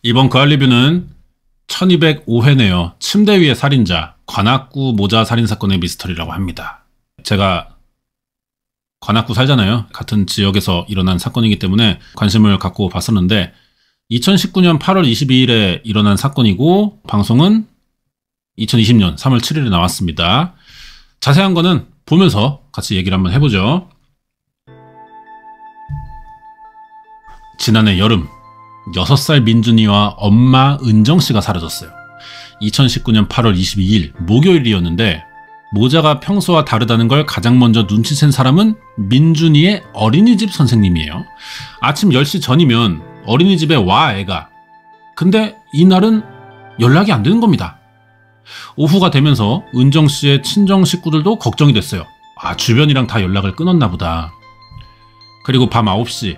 이번 그알 리뷰는 1205회네요. 침대 위의 살인자, 관악구 모자 살인사건의 미스터리라고 합니다. 제가 관악구 살잖아요. 같은 지역에서 일어난 사건이기 때문에 관심을 갖고 봤었는데 2019년 8월 22일에 일어난 사건이고 방송은 2020년 3월 7일에 나왔습니다. 자세한 거는 보면서 같이 얘기를 한번 해보죠. 지난해 여름 6살 민준이와 엄마 은정씨가 사라졌어요. 2019년 8월 22일 목요일이었는데 모자가 평소와 다르다는 걸 가장 먼저 눈치챈 사람은 민준이의 어린이집 선생님이에요. 아침 10시 전이면 어린이집에 와 애가. 근데 이날은 연락이 안 되는 겁니다. 오후가 되면서 은정씨의 친정 식구들도 걱정이 됐어요. 주변이랑 다 연락을 끊었나 보다. 그리고 밤 9시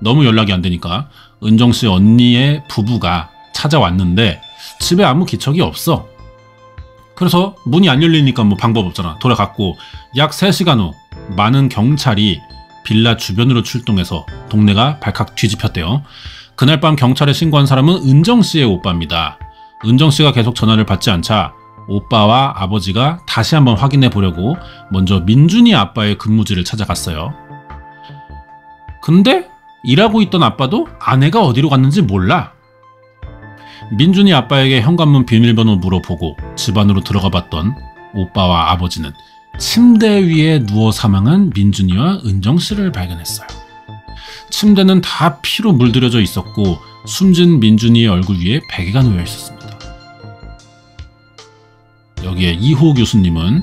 너무 연락이 안 되니까 은정씨 언니의 부부가 찾아왔는데 집에 아무 기척이 없어. 그래서 문이 안 열리니까 뭐 방법 없잖아. 돌아갔고 약 3시간 후 많은 경찰이 빌라 주변으로 출동해서 동네가 발칵 뒤집혔대요. 그날 밤 경찰에 신고한 사람은 은정씨의 오빠입니다. 은정씨가 계속 전화를 받지 않자 오빠와 아버지가 다시 한번 확인해 보려고 먼저 민준이 아빠의 근무지를 찾아갔어요. 근데 일하고 있던 아빠도 아내가 어디로 갔는지 몰라. 민준이 아빠에게 현관문 비밀번호 물어보고 집 안으로 들어가 봤던 오빠와 아버지는 침대 위에 누워 사망한 민준이와 은정씨를 발견했어요. 침대는 다 피로 물들여져 있었고 숨진 민준이의 얼굴 위에 베개가 놓여 있었습니다. 여기에 이호 교수님은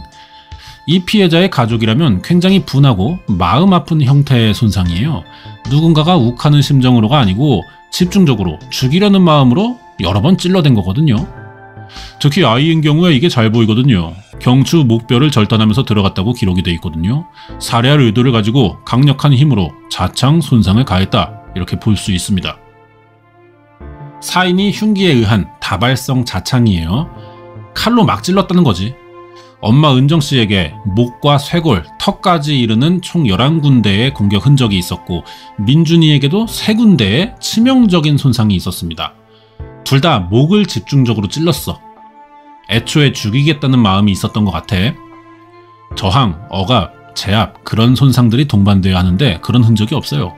이 피해자의 가족이라면 굉장히 분하고 마음 아픈 형태의 손상이에요. 누군가가 욱하는 심정으로가 아니고 집중적으로 죽이려는 마음으로 여러 번 찔러댄 거거든요. 특히 아이인 경우에 이게 잘 보이거든요. 경추 목뼈를 절단하면서 들어갔다고 기록이 돼 있거든요. 살해할 의도를 가지고 강력한 힘으로 자창 손상을 가했다. 이렇게 볼 수 있습니다. 사인이 흉기에 의한 다발성 자창이에요. 칼로 막 찔렀다는 거지. 엄마 은정씨에게 목과 쇄골, 턱까지 이르는 총 11군데의 공격 흔적이 있었고 민준이에게도 3군데의 치명적인 손상이 있었습니다. 둘 다 목을 집중적으로 찔렀어. 애초에 죽이겠다는 마음이 있었던 것 같아. 저항, 억압, 제압 그런 손상들이 동반되어야 하는데 그런 흔적이 없어요.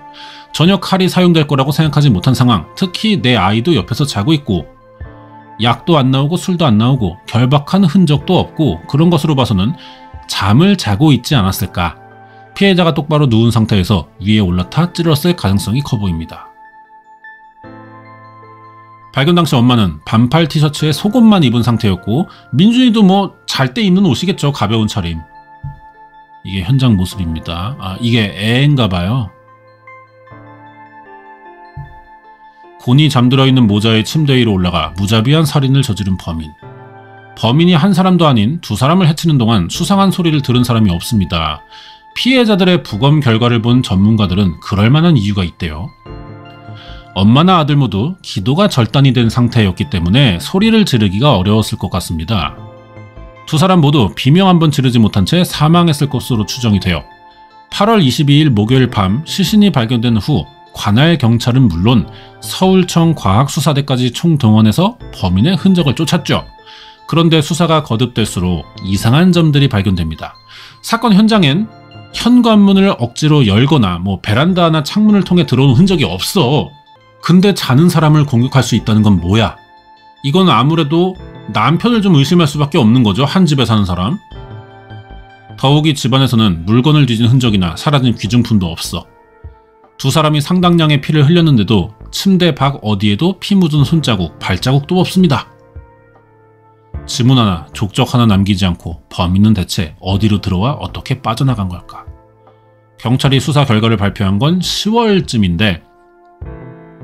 전혀 칼이 사용될 거라고 생각하지 못한 상황. 특히 내 아이도 옆에서 자고 있고 약도 안 나오고 술도 안 나오고 결박한 흔적도 없고 그런 것으로 봐서는 잠을 자고 있지 않았을까. 피해자가 똑바로 누운 상태에서 위에 올라타 찔렀을 가능성이 커 보입니다. 발견 당시 엄마는 반팔 티셔츠에 속옷만 입은 상태였고 민준이도 뭐 잘 때 입는 옷이겠죠. 가벼운 차림. 이게 현장 모습입니다. 이게 애인가 봐요. 곤히 잠들어 있는 모자의 침대 위로 올라가 무자비한 살인을 저지른 범인. 범인이 한 사람도 아닌 2사람을 해치는 동안 수상한 소리를 들은 사람이 없습니다. 피해자들의 부검 결과를 본 전문가들은 그럴 만한 이유가 있대요. 엄마나 아들 모두 기도가 절단이 된 상태였기 때문에 소리를 지르기가 어려웠을 것 같습니다. 2사람 모두 비명 한번 지르지 못한 채 사망했을 것으로 추정이 돼요. 8월 22일 목요일 밤 시신이 발견된 후 관할 경찰은 물론 서울청 과학수사대까지 총동원해서 범인의 흔적을 쫓았죠. 그런데 수사가 거듭될수록 이상한 점들이 발견됩니다. 사건 현장엔 현관문을 억지로 열거나 베란다나 창문을 통해 들어온 흔적이 없어. 근데 자는 사람을 공격할 수 있다는 건 뭐야? 이건 아무래도 남편을 좀 의심할 수밖에 없는 거죠. 한 집에 사는 사람. 더욱이 집안에서는 물건을 뒤진 흔적이나 사라진 귀중품도 없어. 2사람이 상당량의 피를 흘렸는데도 침대 밖 어디에도 피 묻은 손자국, 발자국도 없습니다. 지문 하나, 족적 하나 남기지 않고 범인은 대체 어디로 들어와 어떻게 빠져나간 걸까? 경찰이 수사 결과를 발표한 건 10월쯤인데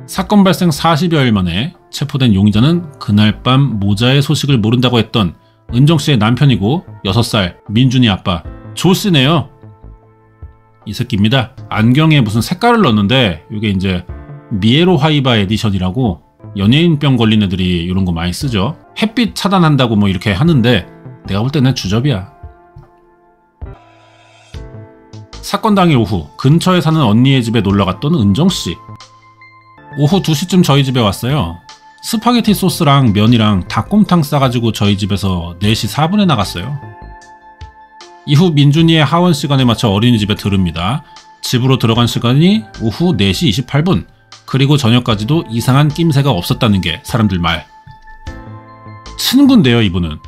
사건 발생 40여일 만에 체포된 용의자는 그날 밤 모자의 소식을 모른다고 했던 은정씨의 남편이고 6살 민준이 아빠 조씨네요. 이 새끼입니다. 안경에 무슨 색깔을 넣었는데 이게 이제 미에로 하이바 에디션이라고 연예인병 걸린 애들이 이런 거 많이 쓰죠. 햇빛 차단한다고 이렇게 하는데 내가 볼 때는 주접이야. 사건 당일 오후 근처에 사는 언니의 집에 놀러갔던 은정씨. 오후 2시쯤 저희 집에 왔어요. 스파게티 소스랑 면이랑 닭곰탕 싸가지고 저희 집에서 4시 4분에 나갔어요. 이후 민준이의 하원 시간에 맞춰 어린이집에 들읍니다. 집으로 들어간 시간이 오후 4시 28분. 그리고 저녁까지도 이상한 낌새가 없었다는 게 사람들 말. 친구인데요, 이분은.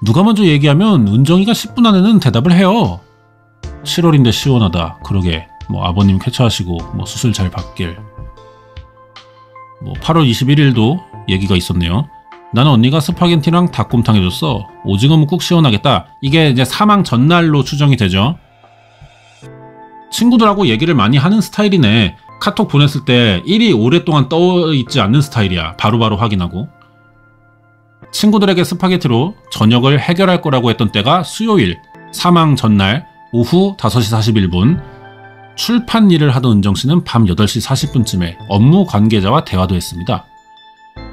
누가 먼저 얘기하면 은정이가 10분 안에는 대답을 해요. 7월인데 시원하다. 그러게. 뭐 아버님 쾌차하시고 뭐 수술 잘 받길. 뭐 8월 21일도 얘기가 있었네요. 나는 언니가 스파게티랑 닭곰탕 해줬어. 오징어 묵국 시원하겠다. 이게 이제 사망 전날로 추정이 되죠. 친구들하고 얘기를 많이 하는 스타일이네. 카톡 보냈을 때 일이 오랫동안 떠있지 않는 스타일이야. 바로바로 확인하고. 친구들에게 스파게티로 저녁을 해결할 거라고 했던 때가 수요일 사망 전날 오후 5시 41분. 출판 일을 하던 은정씨는 밤 8시 40분쯤에 업무 관계자와 대화도 했습니다.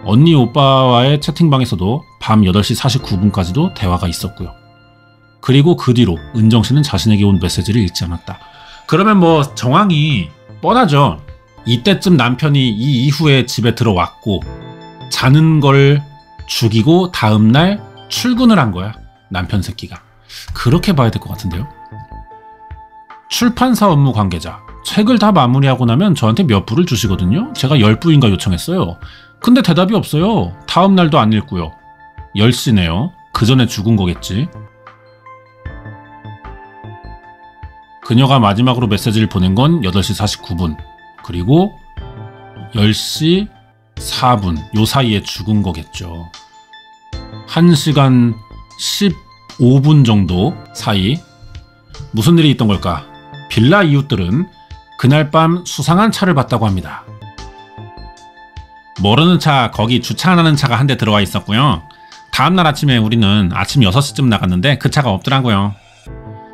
언니 오빠와의 채팅방에서도 밤 8시 49분까지도 대화가 있었고요. 그리고 그 뒤로 은정씨는 자신에게 온 메시지를 읽지 않았다. 그러면 뭐 정황이 뻔하죠. 이때쯤 남편이 이 이후에 집에 들어왔고 자는 걸 죽이고 다음날 출근을 한 거야. 남편 새끼가. 그렇게 봐야 될 것 같은데요. 출판사 업무 관계자. 책을 다 마무리하고 나면 저한테 몇 부를 주시거든요. 제가 10부인가 요청했어요. 근데 대답이 없어요. 다음날도 안 읽고요. 10시네요. 그 전에 죽은 거겠지. 그녀가 마지막으로 메시지를 보낸 건 8시 49분. 그리고 10시 4분. 요 사이에 죽은 거겠죠. 1시간 15분 정도 사이. 무슨 일이 있던 걸까? 빌라 이웃들은 그날 밤 수상한 차를 봤다고 합니다. 모르는 차, 거기 주차하는 차가 한 대 들어와 있었고요. 다음날 아침에 우리는 아침 6시쯤 나갔는데 그 차가 없더라고요.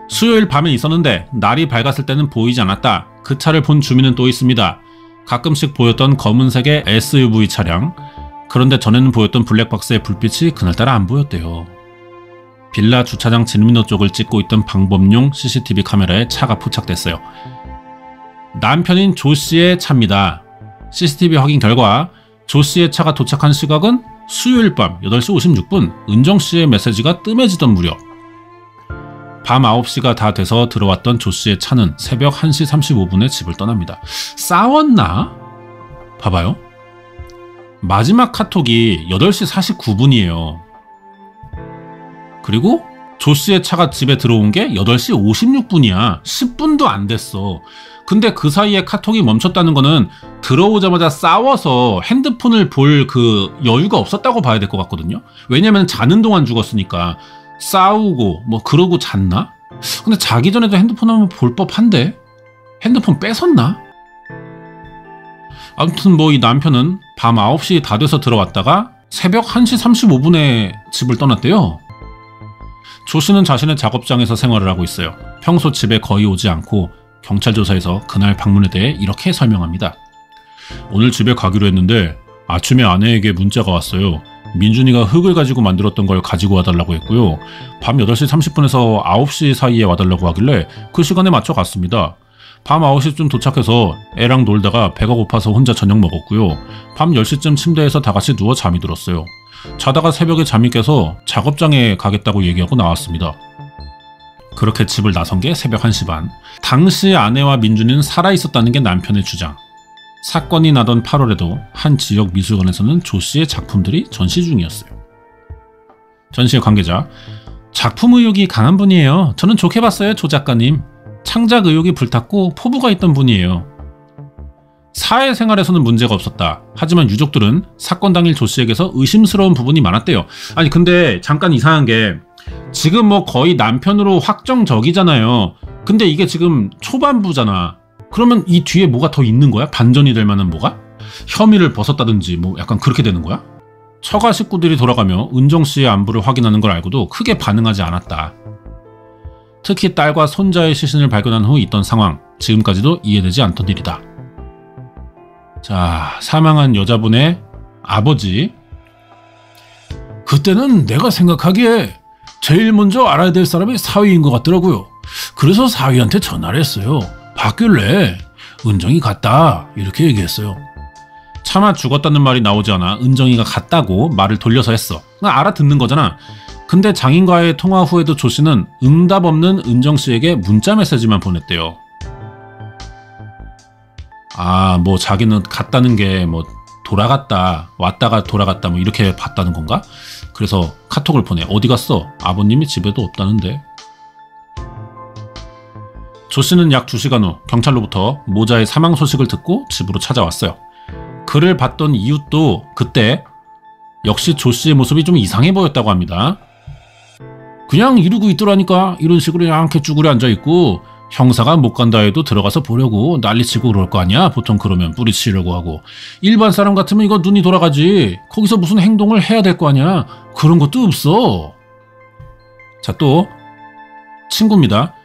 수요일 밤에 있었는데 날이 밝았을 때는 보이지 않았다. 그 차를 본 주민은 또 있습니다. 가끔씩 보였던 검은색의 SUV 차량. 그런데 전에는 보였던 블랙박스의 불빛이 그날따라 안 보였대요. 빌라 주차장 진미로 쪽을 찍고 있던 방범용 CCTV 카메라에 차가 포착됐어요. 남편인 조 씨의 차입니다. CCTV 확인 결과 조 씨의 차가 도착한 시각은 수요일 밤 8시 56분. 은정 씨의 메시지가 뜸해지던 무렵. 밤 9시가 다 돼서 들어왔던 조 씨의 차는 새벽 1시 35분에 집을 떠납니다. 싸웠나? 봐봐요. 마지막 카톡이 8시 49분이에요. 그리고 조 씨의 차가 집에 들어온 게 8시 56분이야. 10분도 안 됐어. 근데 그 사이에 카톡이 멈췄다는 거는 들어오자마자 싸워서 핸드폰을 볼 그 여유가 없었다고 봐야 될 것 같거든요. 왜냐면 자는 동안 죽었으니까. 싸우고 뭐 그러고 잤나? 근데 자기 전에도 핸드폰 한번 볼 법한데? 핸드폰 뺏었나? 아무튼 뭐 이 남편은 밤 9시 다 돼서 들어왔다가 새벽 1시 35분에 집을 떠났대요. 조 씨는 자신의 작업장에서 생활을 하고 있어요. 평소 집에 거의 오지 않고 경찰 조사에서 그날 방문에 대해 이렇게 설명합니다. 오늘 집에 가기로 했는데 아침에 아내에게 문자가 왔어요. 민준이가 흙을 가지고 만들었던 걸 가지고 와달라고 했고요. 밤 8시 30분에서 9시 사이에 와달라고 하길래 그 시간에 맞춰 갔습니다. 밤 9시쯤 도착해서 애랑 놀다가 배가 고파서 혼자 저녁 먹었고요. 밤 10시쯤 침대에서 다 같이 누워 잠이 들었어요. 자다가 새벽에 잠이 깨서 작업장에 가겠다고 얘기하고 나왔습니다. 그렇게 집을 나선 게 새벽 1시 반. 당시 아내와 민준이는 살아있었다는 게 남편의 주장. 사건이 나던 8월에도 한 지역 미술관에서는 조 씨의 작품들이 전시 중이었어요. 전시의 관계자. 작품 의욕이 강한 분이에요. 저는 좋게 봤어요, 조 작가님. 창작 의욕이 불탔고 포부가 있던 분이에요. 사회생활에서는 문제가 없었다. 하지만 유족들은 사건 당일 조 씨에게서 의심스러운 부분이 많았대요. 아니 근데 잠깐 이상한 게 지금 뭐 거의 남편으로 확정적이잖아요. 근데 이게 지금 초반부잖아. 그러면 이 뒤에 뭐가 더 있는 거야? 반전이 될 만한 뭐가? 혐의를 벗었다든지 뭐 약간 그렇게 되는 거야? 처가 식구들이 돌아가며 은정 씨의 안부를 확인하는 걸 알고도 크게 반응하지 않았다. 특히 딸과 손자의 시신을 발견한 후 있던 상황, 지금까지도 이해되지 않던 일이다. 자, 사망한 여자분의 아버지. 그때는 내가 생각하기에 제일 먼저 알아야 될 사람이 사위인 것 같더라고요. 그래서 사위한테 전화를 했어요. 바뀔래? 은정이 갔다. 이렇게 얘기했어요. 차마 죽었다는 말이 나오지 않아 은정이가 갔다고 말을 돌려서 했어. 알아듣는 거잖아. 근데 장인과의 통화 후에도 조 씨는 응답 없는 은정 씨에게 문자 메시지만 보냈대요. 뭐 자기는 갔다는 게 뭐 돌아갔다, 왔다가 돌아갔다 뭐 이렇게 봤다는 건가? 그래서 카톡을 보내. 어디 갔어? 아버님이 집에도 없다는데. 조 씨는 약 2시간 후 경찰로부터 모자의 사망 소식을 듣고 집으로 찾아왔어요. 그를 봤던 이웃도 그때 역시 조 씨의 모습이 좀 이상해 보였다고 합니다. 그냥 이러고 있더라니까. 이런 식으로 이렇게 쭈그려 앉아있고 형사가 못 간다 해도 들어가서 보려고 난리치고 그럴 거 아니야. 보통 그러면 뿌리치려고 하고. 일반 사람 같으면 이거 눈이 돌아가지. 거기서 무슨 행동을 해야 될 거 아니야. 그런 것도 없어. 자, 또 친구입니다.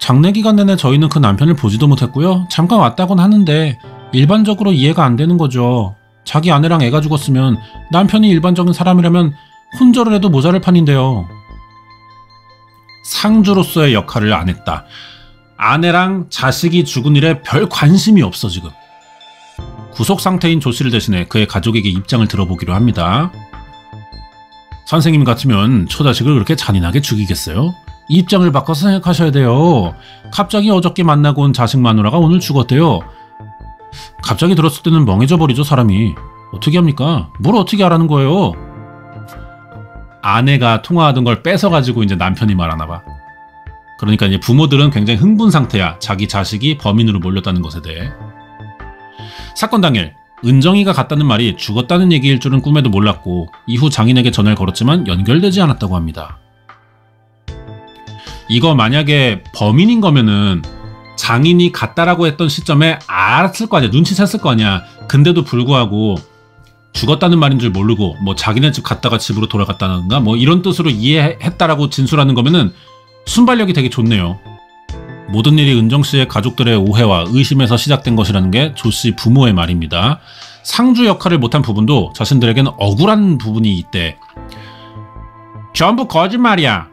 장례 기간 내내 저희는 그 남편을 보지도 못했고요. 잠깐 왔다곤 하는데 일반적으로 이해가 안 되는 거죠. 자기 아내랑 애가 죽었으면 남편이 일반적인 사람이라면 혼절을 해도 모자랄 판인데요. 상주로서의 역할을 안 했다. 아내랑 자식이 죽은 일에 별 관심이 없어 지금. 구속 상태인 조 씨를 대신해 그의 가족에게 입장을 들어보기로 합니다. 선생님 같으면 처자식을 그렇게 잔인하게 죽이겠어요? 입장을 바꿔서 생각하셔야 돼요. 갑자기 어저께 만나고 온 자식 마누라가 오늘 죽었대요. 갑자기 들었을 때는 멍해져 버리죠 사람이. 어떻게 합니까? 뭘 어떻게 하라는 거예요? 아내가 통화하던 걸 뺏어가지고 이제 남편이 말하나 봐. 그러니까 이제 부모들은 굉장히 흥분 상태야. 자기 자식이 범인으로 몰렸다는 것에 대해. 사건 당일 은정이가 갔다는 말이 죽었다는 얘기일 줄은 꿈에도 몰랐고 이후 장인에게 전화를 걸었지만 연결되지 않았다고 합니다. 이거 만약에 범인인 거면은 장인이 갔다라고 했던 시점에 알았을 거 아니야. 눈치챘을 거 아니야. 근데도 불구하고 죽었다는 말인 줄 모르고 뭐 자기네 집 갔다가 집으로 돌아갔다는가 뭐 이런 뜻으로 이해했다라고 진술하는 거면은 순발력이 되게 좋네요. 모든 일이 은정씨의 가족들의 오해와 의심에서 시작된 것이라는 게 조씨 부모의 말입니다. 상주 역할을 못한 부분도 자신들에겐 억울한 부분이 있대. 전부 거짓말이야.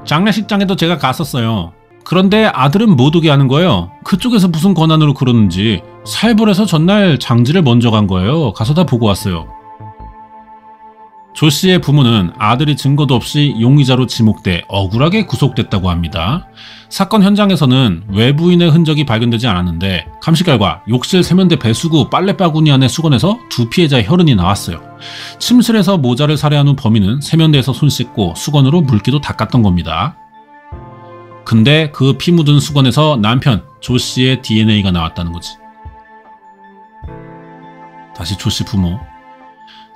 장례식장에도 제가 갔었어요. 그런데 아들은 못 오게 하는 거예요. 그쪽에서 무슨 권한으로 그러는지. 살벌해서 전날 장지를 먼저 간 거예요. 가서 다 보고 왔어요. 조 씨의 부모는 아들이 증거도 없이 용의자로 지목돼 억울하게 구속됐다고 합니다. 사건 현장에서는 외부인의 흔적이 발견되지 않았는데 감식 결과 욕실 세면대 배수구 빨래바구니 안의 수건에서 두 피해자의 혈흔이 나왔어요. 침실에서 모자를 살해한 후 범인은 세면대에서 손 씻고 수건으로 물기도 닦았던 겁니다. 근데 그 피 묻은 수건에서 남편 조 씨의 DNA가 나왔다는 거지. 다시 조 씨 부모.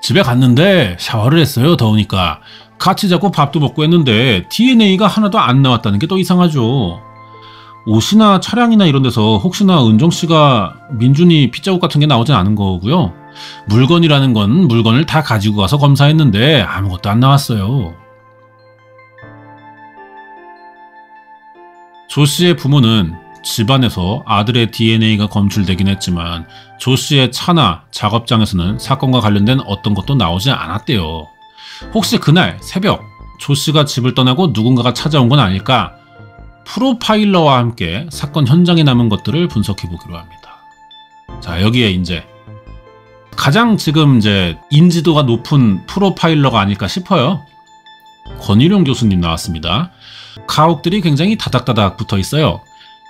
집에 갔는데 샤워를 했어요. 더우니까. 같이 자고 밥도 먹고 했는데 DNA가 하나도 안 나왔다는 게 더 이상하죠. 옷이나 차량이나 이런 데서 혹시나 은정씨가 민준이 핏자국 같은 게 나오진 않은 거고요. 물건이라는 건 물건을 다 가지고 가서 검사했는데 아무것도 안 나왔어요. 조 씨의 부모는 집안에서 아들의 DNA가 검출되긴 했지만 조 씨의 차나 작업장에서는 사건과 관련된 어떤 것도 나오지 않았대요. 혹시 그날 새벽 조 씨가 집을 떠나고 누군가가 찾아온 건 아닐까? 프로파일러와 함께 사건 현장에 남은 것들을 분석해 보기로 합니다. 자, 여기에 이제 가장 지금 이제 인지도가 높은 프로파일러가 아닐까 싶어요. 권일용 교수님 나왔습니다. 가옥들이 굉장히 다닥다닥 붙어 있어요.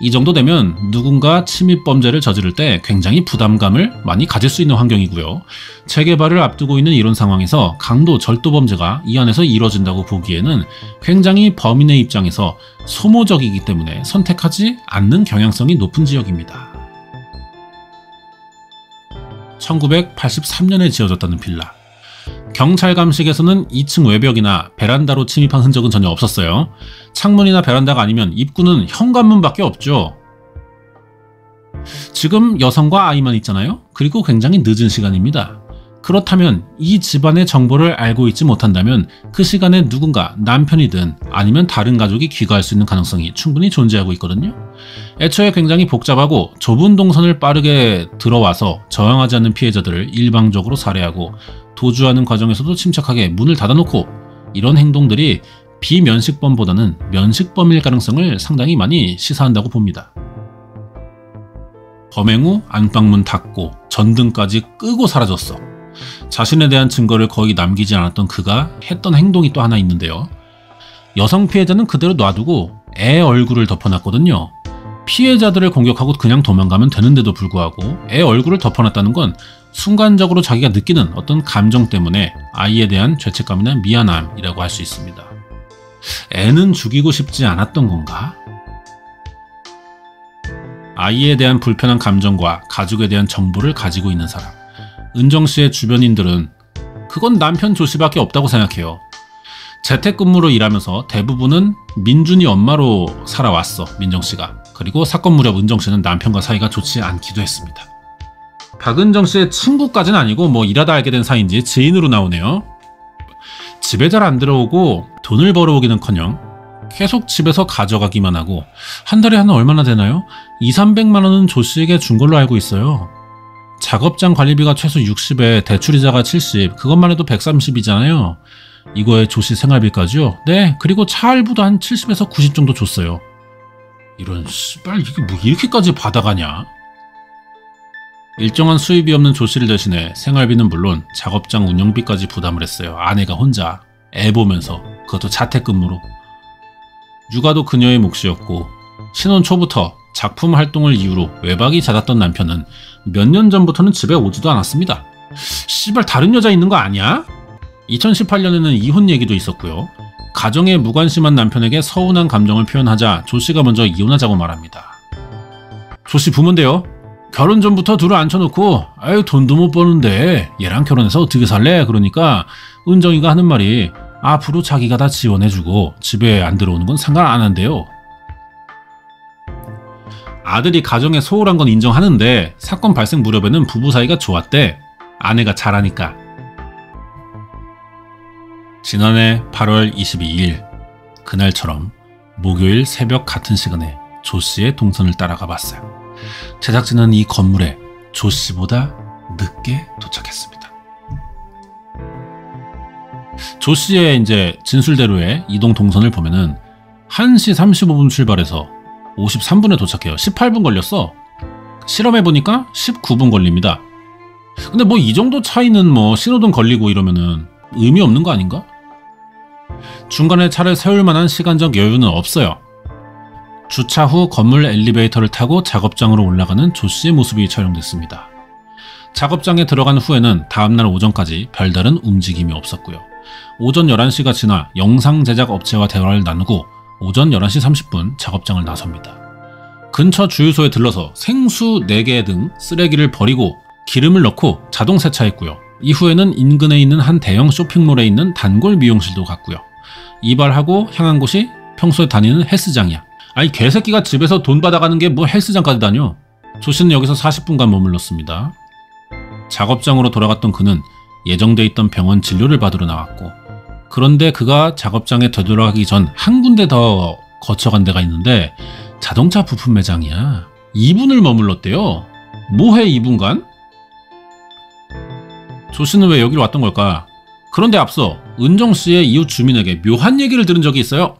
이 정도 되면 누군가 침입범죄를 저지를 때 굉장히 부담감을 많이 가질 수 있는 환경이고요. 재개발을 앞두고 있는 이런 상황에서 강도 절도범죄가 이 안에서 이뤄진다고 보기에는 굉장히 범인의 입장에서 소모적이기 때문에 선택하지 않는 경향성이 높은 지역입니다. 1983년에 지어졌다는 빌라. 경찰 감식에서는 2층 외벽이나 베란다로 침입한 흔적은 전혀 없었어요. 창문이나 베란다가 아니면 입구는 현관문밖에 없죠. 지금 여성과 아이만 있잖아요. 그리고 굉장히 늦은 시간입니다. 그렇다면 이 집안의 정보를 알고 있지 못한다면 그 시간에 누군가 남편이든 아니면 다른 가족이 귀가할 수 있는 가능성이 충분히 존재하고 있거든요. 애초에 굉장히 복잡하고 좁은 동선을 빠르게 들어와서 저항하지 않는 피해자들을 일방적으로 살해하고 도주하는 과정에서도 침착하게 문을 닫아놓고 이런 행동들이 비면식범보다는 면식범일 가능성을 상당히 많이 시사한다고 봅니다. 범행 후 안방문 닫고 전등까지 끄고 사라졌어. 자신에 대한 증거를 거의 남기지 않았던 그가 했던 행동이 또 하나 있는데요. 여성 피해자는 그대로 놔두고 애 얼굴을 덮어놨거든요. 피해자들을 공격하고 그냥 도망가면 되는데도 불구하고 애 얼굴을 덮어놨다는 건 순간적으로 자기가 느끼는 어떤 감정 때문에 아이에 대한 죄책감이나 미안함이라고 할 수 있습니다. 애는 죽이고 싶지 않았던 건가? 아이에 대한 불편한 감정과 가족에 대한 정보를 가지고 있는 사람. 은정씨의 주변인들은 그건 남편 조씨밖에 없다고 생각해요. 재택근무로 일하면서 대부분은 민준이 엄마로 살아왔어, 민정씨가. 그리고 사건 무렵 은정씨는 남편과 사이가 좋지 않기도 했습니다. 박은정씨의 친구까지는 아니고 뭐 일하다 알게 된 사이인지 지인으로 나오네요. 집에 잘 안 들어오고 돈을 벌어오기는커녕 계속 집에서 가져가기만 하고 한 달에 한 얼마나 되나요? 200~300만 원은 조씨에게 준 걸로 알고 있어요. 작업장 관리비가 최소 60에 대출이자가 70, 그것만 해도 130이잖아요. 이거에 조씨 생활비까지요? 네, 그리고 차 할부도 한 70에서 90 정도 줬어요. 이런 씨발 이게 뭐 이렇게까지 받아가냐? 일정한 수입이 없는 조씨를 대신해 생활비는 물론 작업장 운영비까지 부담을 했어요. 아내가 혼자 애 보면서, 그것도 자택근무로. 육아도 그녀의 몫이었고 신혼 초부터 작품 활동을 이유로 외박이 잦았던 남편은 몇 년 전부터는 집에 오지도 않았습니다. 씨발 다른 여자 있는 거 아니야? 2018년에는 이혼 얘기도 있었고요. 가정에 무관심한 남편에게 서운한 감정을 표현하자 조씨가 먼저 이혼하자고 말합니다. 조씨 부모인데요. 결혼 전부터 둘을 앉혀놓고 아유 돈도 못 버는데 얘랑 결혼해서 어떻게 살래? 그러니까 은정이가 하는 말이 앞으로 자기가 다 지원해주고 집에 안 들어오는 건 상관 안 한대요. 아들이 가정에 소홀한 건 인정하는데 사건 발생 무렵에는 부부 사이가 좋았대. 아내가 잘하니까. 지난해 8월 22일 그날처럼 목요일 새벽 같은 시간에 조씨의 동선을 따라가 봤어요. 제작진은 이 건물에 조씨보다 늦게 도착했습니다. 조씨의 이제 진술대로의 이동 동선을 보면은 1시 35분 출발해서 53분에 도착해요. 18분 걸렸어. 실험해보니까 19분 걸립니다. 근데 뭐 이 정도 차이는 뭐 신호등 걸리고 이러면은 의미 없는 거 아닌가? 중간에 차를 세울 만한 시간적 여유는 없어요. 주차 후 건물 엘리베이터를 타고 작업장으로 올라가는 조씨의 모습이 촬영됐습니다. 작업장에 들어간 후에는 다음날 오전까지 별다른 움직임이 없었고요. 오전 11시가 지나 영상 제작 업체와 대화를 나누고 오전 11시 30분 작업장을 나섭니다. 근처 주유소에 들러서 생수 4개 등 쓰레기를 버리고 기름을 넣고 자동 세차했고요. 이후에는 인근에 있는 한 대형 쇼핑몰에 있는 단골 미용실도 갔고요. 이발하고 향한 곳이 평소에 다니는 헬스장이야. 아니 개새끼가 집에서 돈 받아가는 게 뭐 헬스장까지 다녀. 조씨는 여기서 40분간 머물렀습니다. 작업장으로 돌아갔던 그는 예정돼 있던 병원 진료를 받으러 나왔고, 그런데 그가 작업장에 되돌아가기 전 한 군데 더 거쳐간 데가 있는데 자동차 부품 매장이야. 2분을 머물렀대요. 뭐해 2분간? 조씨는 왜 여기로 왔던 걸까? 그런데 앞서 은정씨의 이웃 주민에게 묘한 얘기를 들은 적이 있어요.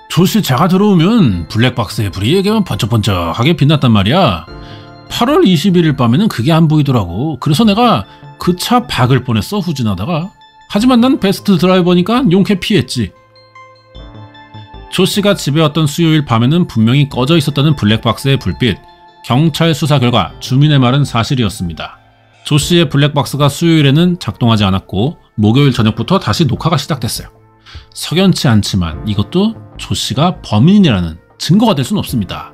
조씨 차가 들어오면 블랙박스의 불이 얘기하면 번쩍번쩍하게 빛났단 말이야. 8월 21일 밤에는 그게 안 보이더라고. 그래서 내가 그 차 박을 뻔했어, 후진하다가. 하지만 난 베스트 드라이버니까 용케 피했지. 조씨가 집에 왔던 수요일 밤에는 분명히 꺼져 있었다는 블랙박스의 불빛. 경찰 수사 결과 주민의 말은 사실이었습니다. 조씨의 블랙박스가 수요일에는 작동하지 않았고 목요일 저녁부터 다시 녹화가 시작됐어요. 석연치 않지만 이것도 조씨가 범인이라는 증거가 될 수는 없습니다.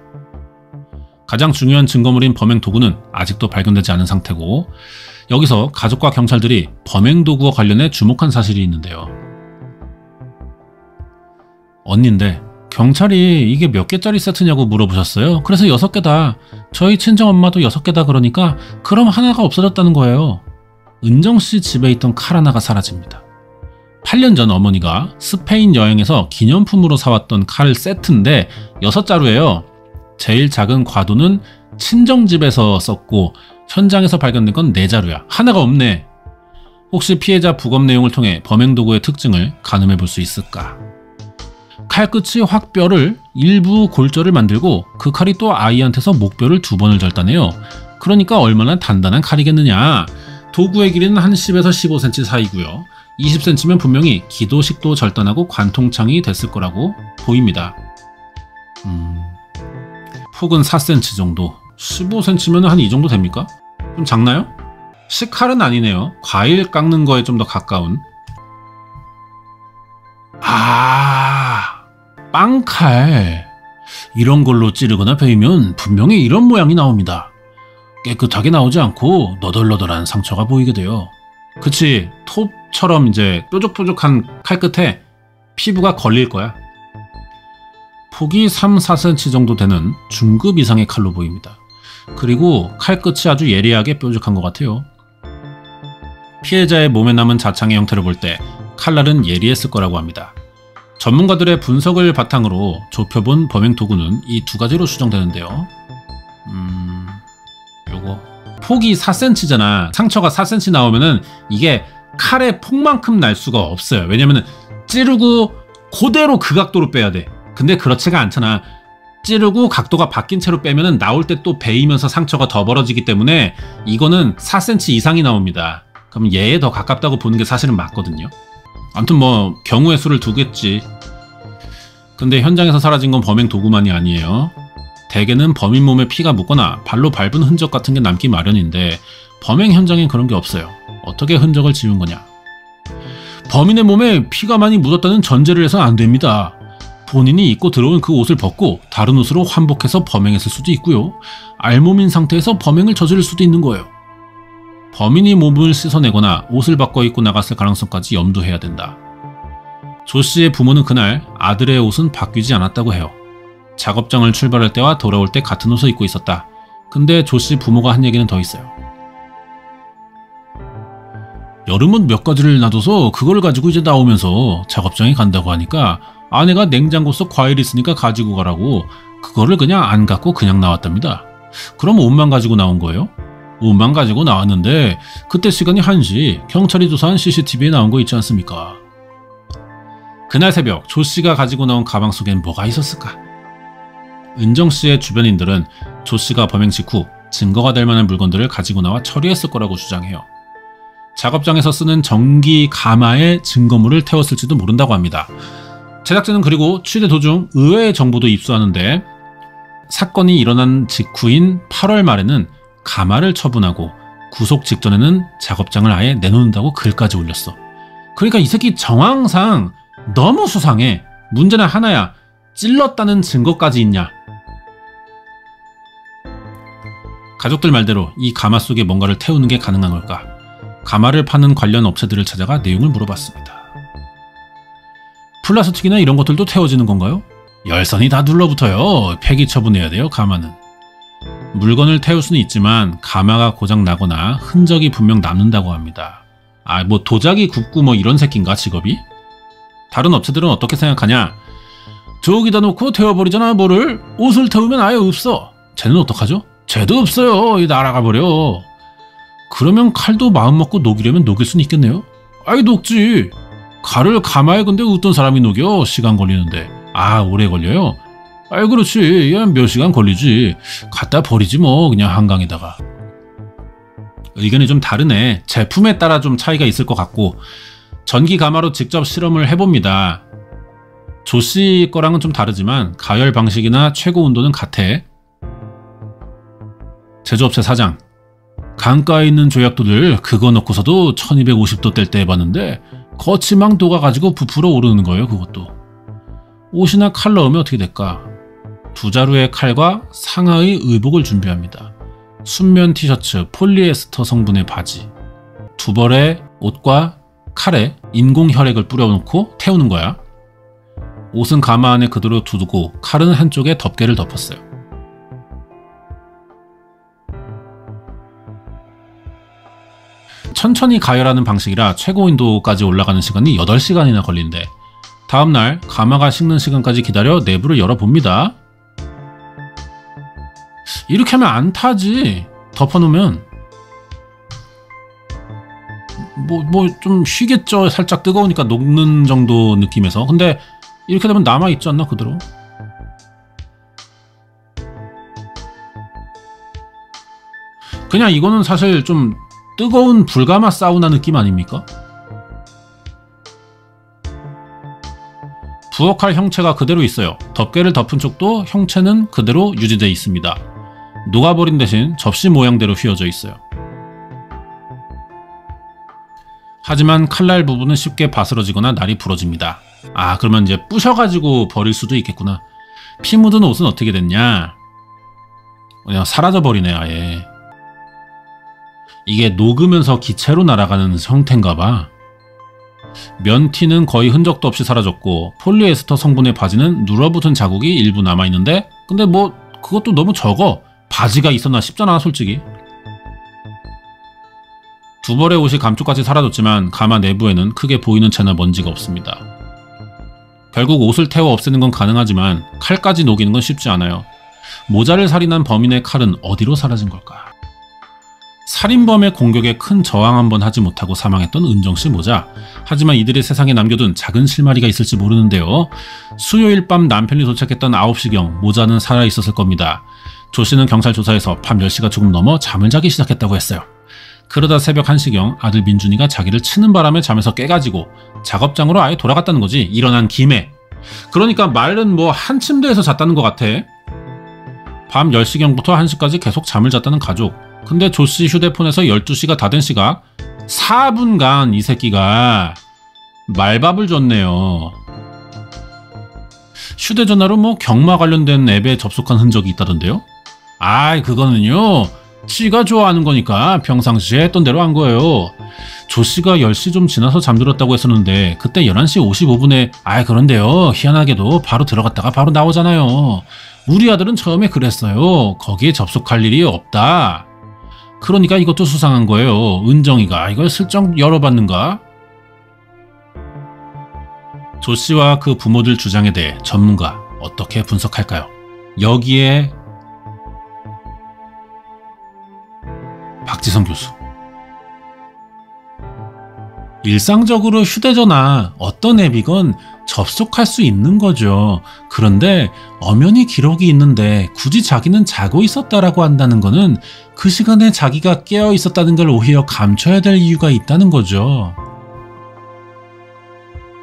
가장 중요한 증거물인 범행 도구는 아직도 발견되지 않은 상태고, 여기서 가족과 경찰들이 범행 도구와 관련해 주목한 사실이 있는데요. 언니인데 경찰이 이게 몇 개짜리 세트냐고 물어보셨어요. 그래서 6개다. 저희 친정엄마도 6개다 그러니까 그럼 하나가 없어졌다는 거예요. 은정씨 집에 있던 칼 하나가 사라집니다. 8년 전 어머니가 스페인 여행에서 기념품으로 사왔던 칼 세트인데 6자루예요. 제일 작은 과도는 친정집에서 썼고 현장에서 발견된 건 4자루야. 하나가 없네. 혹시 피해자 부검 내용을 통해 범행 도구의 특징을 가늠해 볼 수 있을까? 칼끝이 확 뼈를 일부 골절을 만들고 그 칼이 또 아이한테서 목뼈를 2번을 절단해요. 그러니까 얼마나 단단한 칼이겠느냐. 도구의 길이는 한 10에서 15cm 사이고요. 20cm면 분명히 기도식도 절단하고 관통창이 됐을 거라고 보입니다. 폭은 4cm 정도. 15cm면 한 이 정도 됩니까? 좀 작나요? 식칼은 아니네요. 과일 깎는 거에 좀 더 가까운. 빵칼. 이런 걸로 찌르거나 베이면 분명히 이런 모양이 나옵니다. 깨끗하게 나오지 않고 너덜너덜한 상처가 보이게 돼요. 그치, 톱처럼 이제 뾰족뾰족한 칼 끝에 피부가 걸릴 거야. 폭이 3, 4cm 정도 되는 중급 이상의 칼로 보입니다. 그리고 칼끝이 아주 예리하게 뾰족한 것 같아요. 피해자의 몸에 남은 자창의 형태를 볼 때 칼날은 예리했을 거라고 합니다. 전문가들의 분석을 바탕으로 좁혀본 범행 도구는 이 2가지로 추정되는데요. 요거 폭이 4cm잖아. 상처가 4cm 나오면은 이게 칼의 폭만큼 날 수가 없어요. 왜냐면은 찌르고 그대로 그 각도로 빼야 돼. 근데 그렇지가 않잖아. 찌르고 각도가 바뀐 채로 빼면은 나올 때 또 베이면서 상처가 더 벌어지기 때문에 이거는 4cm 이상이 나옵니다. 그럼 얘에 더 가깝다고 보는 게 사실은 맞거든요. 아무튼 뭐 경우의 수를 두겠지. 근데 현장에서 사라진 건 범행 도구만이 아니에요. 대개는 범인 몸에 피가 묻거나 발로 밟은 흔적 같은 게 남기 마련인데 범행 현장엔 그런 게 없어요. 어떻게 흔적을 지운 거냐? 범인의 몸에 피가 많이 묻었다는 전제를 해서는 안 됩니다. 본인이 입고 들어온 그 옷을 벗고 다른 옷으로 환복해서 범행했을 수도 있고요. 알몸인 상태에서 범행을 저지를 수도 있는 거예요. 범인이 몸을 씻어내거나 옷을 바꿔 입고 나갔을 가능성까지 염두해야 된다. 조 씨의 부모는 그날 아들의 옷은 바뀌지 않았다고 해요. 작업장을 출발할 때와 돌아올 때 같은 옷을 입고 있었다. 근데 조 씨 부모가 한 얘기는 더 있어요. 여름은 몇 가지를 놔둬서 그걸 가지고 이제 나오면서 작업장에 간다고 하니까 아내가 냉장고 속 과일 있으니까 가지고 가라고 그거를 그냥 안 갖고 그냥 나왔답니다. 그럼 옷만 가지고 나온 거예요? 옷만 가지고 나왔는데 그때 시간이 1시, 경찰이 조사한 CCTV에 나온 거 있지 않습니까? 그날 새벽 조 씨가 가지고 나온 가방 속엔 뭐가 있었을까? 은정 씨의 주변인들은 조 씨가 범행 직후 증거가 될 만한 물건들을 가지고 나와 처리했을 거라고 주장해요. 작업장에서 쓰는 전기 가마에 증거물을 태웠을지도 모른다고 합니다. 제작진은 그리고 취재 도중 의외의 정보도 입수하는데 사건이 일어난 직후인 8월 말에는 가마를 처분하고 구속 직전에는 작업장을 아예 내놓는다고 글까지 올렸어. 그러니까 이 새끼 정황상 너무 수상해. 문제는 하나야. 찔렀다는 증거까지 있냐. 가족들 말대로 이 가마 속에 뭔가를 태우는 게 가능한 걸까? 가마를 파는 관련 업체들을 찾아가 내용을 물어봤습니다. 플라스틱이나 이런 것들도 태워지는 건가요? 열선이 다 눌러붙어요. 폐기 처분해야 돼요, 가마는. 물건을 태울 수는 있지만 가마가 고장 나거나 흔적이 분명 남는다고 합니다. 뭐 도자기 굽고 뭐 이런 새끼인가 직업이? 다른 업체들은 어떻게 생각하냐? 저기다 놓고 태워버리잖아 뭐를. 옷을 태우면 아예 없어. 쟤는 어떡하죠? 쟤도 없어요. 이 날아가 버려. 그러면 칼도 마음먹고 녹이려면 녹일 수는 있겠네요. 아이 녹지. 칼을 가마에 근데 어떤 사람이 녹여? 시간 걸리는데. 오래 걸려요? 아이 그렇지. 몇 시간 걸리지. 갖다 버리지 뭐 그냥 한강에다가. 의견이 좀 다르네. 제품에 따라 좀 차이가 있을 것 같고. 전기 가마로 직접 실험을 해봅니다. 조씨 거랑은 좀 다르지만 가열 방식이나 최고 온도는 같아. 제조업체 사장. 강가에 있는 조약돌을 그거 넣고서도 1250도 뗄 때 해봤는데 거치망 녹아가지고 부풀어 오르는 거예요. 그것도. 옷이나 칼 넣으면 어떻게 될까? 2자루의 칼과 상하의 의복을 준비합니다. 순면 티셔츠, 폴리에스터 성분의 바지. 2벌의 옷과 칼에 인공 혈액을 뿌려놓고 태우는 거야. 옷은 가마 안에 그대로 두고 칼은 한쪽에 덮개를 덮었어요. 천천히 가열하는 방식이라 최고 온도까지 올라가는 시간이 8시간이나 걸린대. 다음날 가마가 식는 시간까지 기다려 내부를 열어봅니다. 이렇게 하면 안 타지. 덮어놓으면 뭐 좀 쉬겠죠. 살짝 뜨거우니까 녹는 정도 느낌에서. 근데 이렇게 되면 남아있지 않나 그대로? 그냥 이거는 사실 좀 뜨거운 불가마 사우나 느낌 아닙니까? 부엌할 형체가 그대로 있어요. 덮개를 덮은 쪽도 형체는 그대로 유지되어 있습니다. 녹아버린 대신 접시 모양대로 휘어져 있어요. 하지만 칼날 부분은 쉽게 바스러지거나 날이 부러집니다. 아, 그러면 이제 부셔가지고 버릴 수도 있겠구나. 피 묻은 옷은 어떻게 됐냐? 그냥 사라져버리네 아예. 이게 녹으면서 기체로 날아가는 형태인가봐. 면티는 거의 흔적도 없이 사라졌고 폴리에스터 성분의 바지는 눌어붙은 자국이 일부 남아있는데 근데 뭐 그것도 너무 적어. 바지가 있었나 싶잖아 솔직히. 두 벌의 옷이 감쪽같이 사라졌지만 가마 내부에는 크게 보이는 채나 먼지가 없습니다. 결국 옷을 태워 없애는 건 가능하지만 칼까지 녹이는 건 쉽지 않아요. 모자를 살인한 범인의 칼은 어디로 사라진 걸까? 살인범의 공격에 큰 저항 한번 하지 못하고 사망했던 은정씨 모자. 하지만 이들이 세상에 남겨둔 작은 실마리가 있을지 모르는데요. 수요일 밤 남편이 도착했던 9시경 모자는 살아있었을 겁니다. 조씨는 경찰 조사에서 밤 10시가 조금 넘어 잠을 자기 시작했다고 했어요. 그러다 새벽 1시경 아들 민준이가 자기를 치는 바람에 잠에서 깨가지고 작업장으로 아예 돌아갔다는 거지. 일어난 김에. 그러니까 말은 뭐 한 침대에서 잤다는 것 같아. 밤 10시경부터 1시까지 계속 잠을 잤다는 가족. 근데 조씨 휴대폰에서 12시가 다 된 시각 4분간 이 새끼가 말밥을 줬네요. 휴대전화로 뭐 경마 관련된 앱에 접속한 흔적이 있다던데요. 아이 그거는요 지가 좋아하는 거니까 평상시에 했던 대로 한 거예요. 조씨가 10시 좀 지나서 잠들었다고 했었는데 그때 11시 55분에 아이 그런데요 희한하게도 바로 들어갔다가 바로 나오잖아요. 우리 아들은 처음에 그랬어요. 거기에 접속할 일이 없다. 그러니까 이것도 수상한 거예요. 은정이가 이걸 슬쩍 열어봤는가? 조씨와 그 부모들 주장에 대해 전문가 어떻게 분석할까요? 여기에 박지성 교수. 일상적으로 휴대전화 어떤 앱이건 접속할 수 있는 거죠. 그런데 엄연히 기록이 있는데 굳이 자기는 자고 있었다라고 한다는 거는 그 시간에 자기가 깨어 있었다는 걸 오히려 감춰야 될 이유가 있다는 거죠.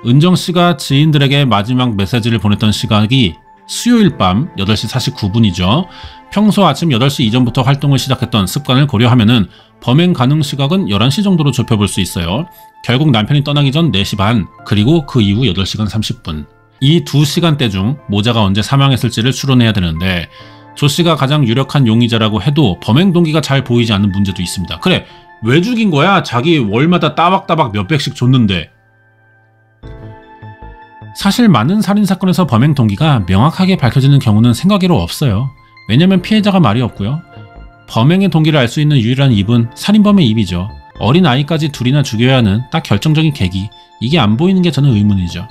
은정씨가 지인들에게 마지막 메시지를 보냈던 시각이 수요일 밤 8시 49분이죠. 평소 아침 8시 이전부터 활동을 시작했던 습관을 고려하면 범행 가능 시각은 11시 정도로 좁혀볼 수 있어요. 결국 남편이 떠나기 전 4시 반, 그리고 그 이후 8시간 30분. 이 2시간대 중 모자가 언제 사망했을지를 추론해야 되는데 조씨가 가장 유력한 용의자라고 해도 범행 동기가 잘 보이지 않는 문제도 있습니다. 그래, 왜 죽인 거야? 자기 월마다 따박따박 몇백씩 줬는데. 사실 많은 살인사건에서 범행 동기가 명확하게 밝혀지는 경우는 생각외로 없어요. 왜냐면 피해자가 말이 없고요. 범행의 동기를 알 수 있는 유일한 입은 살인범의 입이죠. 어린 아이까지 둘이나 죽여야 하는 딱 결정적인 계기, 이게 안 보이는 게 저는 의문이죠.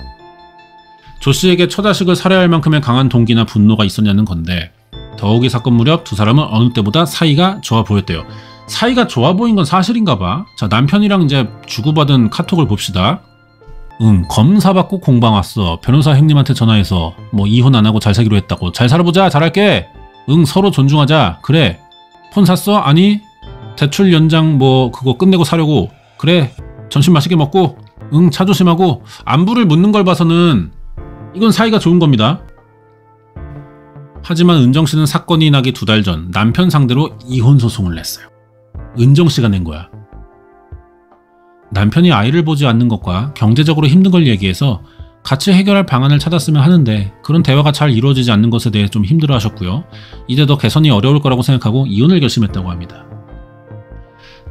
조씨에게 처자식을 살해할 만큼의 강한 동기나 분노가 있었냐는 건데 더욱이 사건 무렵 두 사람은 어느 때보다 사이가 좋아 보였대요. 사이가 좋아 보인 건 사실인가 봐. 자, 남편이랑 이제 주고받은 카톡을 봅시다. 검사 받고 공방 왔어. 변호사 형님한테 전화해서 뭐 이혼 안 하고 잘 살기로 했다고. 잘 살아보자. 잘할게. 서로 존중하자. 그래. 폰 샀어? 아니. 대출 연장 뭐 그거 끝내고 사려고. 그래. 점심 맛있게 먹고. 차 조심하고. 안부를 묻는 걸 봐서는 이건 사이가 좋은 겁니다. 하지만 은정씨는 사건이 나기 2달 전 남편 상대로 이혼 소송을 냈어요. 은정씨가 낸 거야. 남편이 아이를 보지 않는 것과 경제적으로 힘든 걸 얘기해서 같이 해결할 방안을 찾았으면 하는데 그런 대화가 잘 이루어지지 않는 것에 대해 좀 힘들어 하셨고요. 이제 더 개선이 어려울 거라고 생각하고 이혼을 결심했다고 합니다.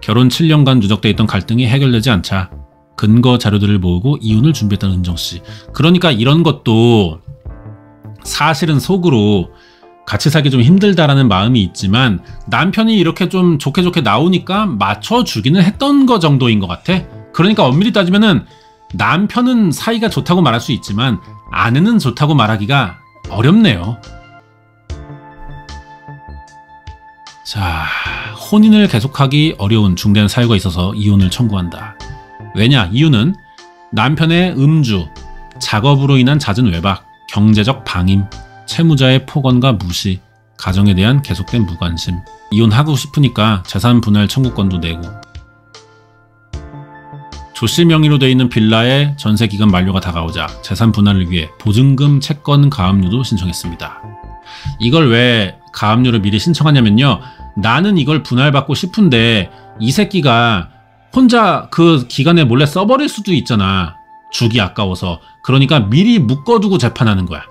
결혼 7년간 누적돼 있던 갈등이 해결되지 않자 근거 자료들을 모으고 이혼을 준비했던 은정씨. 그러니까 이런 것도 사실은 속으로 같이 살기 좀 힘들다라는 마음이 있지만 남편이 이렇게 좀 좋게 나오니까 맞춰주기는 했던 거 정도인 것 같아. 그러니까 엄밀히 따지면은 남편은 사이가 좋다고 말할 수 있지만 아내는 좋다고 말하기가 어렵네요. 자, 혼인을 계속하기 어려운 중대한 사유가 있어서 이혼을 청구한다. 왜냐? 이유는 남편의 음주, 작업으로 인한 잦은 외박, 경제적 방임, 채무자의 폭언과 무시, 가정에 대한 계속된 무관심, 이혼하고 싶으니까 재산 분할 청구권도 내고. 조씨 명의로 돼 있는 빌라의 전세 기간 만료가 다가오자 재산 분할을 위해 보증금 채권 가압류도 신청했습니다. 이걸 왜 가압류를 미리 신청하냐면요. 나는 이걸 분할받고 싶은데 이 새끼가 혼자 그 기간에 몰래 써버릴 수도 있잖아. 주기 아까워서. 그러니까 미리 묶어두고 재판하는 거야.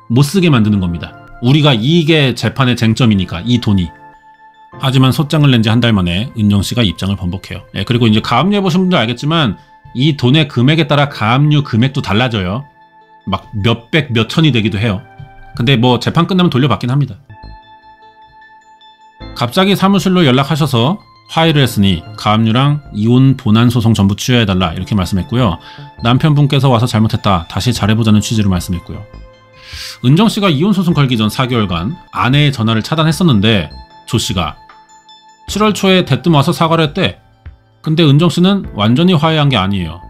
못 쓰게 만드는 겁니다. 우리가 이게 재판의 쟁점이니까, 이 돈이. 하지만 소장을 낸 지 한 달 만에 은정씨가 입장을 번복해요. 그리고 이제 가압류 해보신 분들 알겠지만 이 돈의 금액에 따라 가압류 금액도 달라져요. 막 몇백, 몇천이 되기도 해요. 근데 뭐 재판 끝나면 돌려받긴 합니다. 갑자기 사무실로 연락하셔서 화해를 했으니 가압류랑 이혼 본안 소송 전부 취하해달라 이렇게 말씀했고요. 남편분께서 와서 잘못했다. 다시 잘해보자는 취지로 말씀했고요. 은정씨가 이혼 소송 걸기 전 4개월간 아내의 전화를 차단했었는데 조씨가 7월 초에 대뜸 와서 사과를 했대. 근데 은정씨는 완전히 화해한 게 아니에요.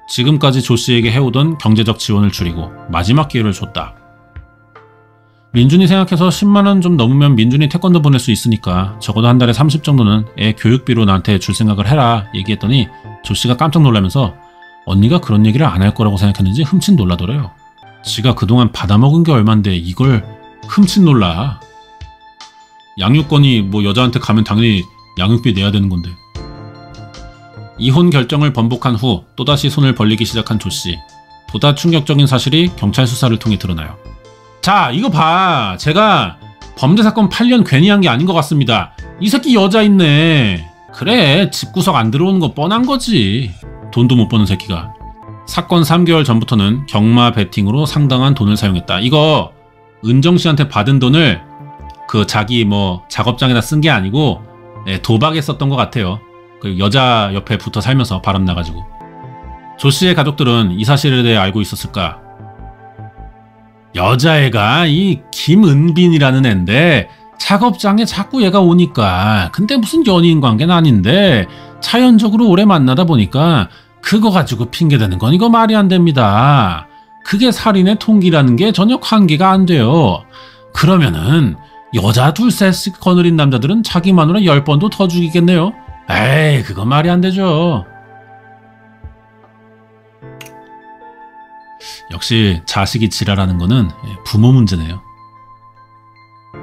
지금까지 조씨에게 해오던 경제적 지원을 줄이고 마지막 기회를 줬다. 민준이 생각해서 10만원 좀 넘으면 민준이 태권도 보낼 수 있으니까 적어도 한 달에 30 정도는 애 교육비로 나한테 줄 생각을 해라 얘기했더니 조씨가 깜짝 놀라면서 언니가 그런 얘기를 안 할 거라고 생각했는지 흠칫 놀라더래요. 지가 그동안 받아먹은 게 얼만데 이걸 흠칫 놀라. 양육권이 뭐 여자한테 가면 당연히 양육비 내야 되는 건데. 이혼 결정을 번복한 후 또다시 손을 벌리기 시작한 조씨. 보다 충격적인 사실이 경찰 수사를 통해 드러나요. 자, 이거 봐. 제가 범죄 사건 8년 괜히 한 게 아닌 것 같습니다. 이 새끼 여자 있네. 그래, 집구석 안 들어오는 거 뻔한 거지. 돈도 못 버는 새끼가. 사건 3개월 전부터는 경마 베팅으로 상당한 돈을 사용했다. 이거 은정씨한테 받은 돈을 그 자기 뭐 작업장에다 쓴 게 아니고 도박에 썼던 것 같아요. 그 여자 옆에 붙어 살면서 바람 나가지고. 조씨의 가족들은 이 사실에 대해 알고 있었을까? 여자애가 이 김은빈이라는 앤데 작업장에 자꾸 얘가 오니까, 근데 무슨 연인 관계는 아닌데 자연적으로 오래 만나다 보니까 그거 가지고 핑계대는 건 이거 말이 안 됩니다. 그게 살인의 통기라는 게 전혀 관계가 안 돼요. 그러면은 여자 둘셋씩 거느린 남자들은 자기 마누라 10번도 더 죽이겠네요. 에이, 그건 말이 안 되죠. 역시 자식이 지랄하는 거는 부모 문제네요.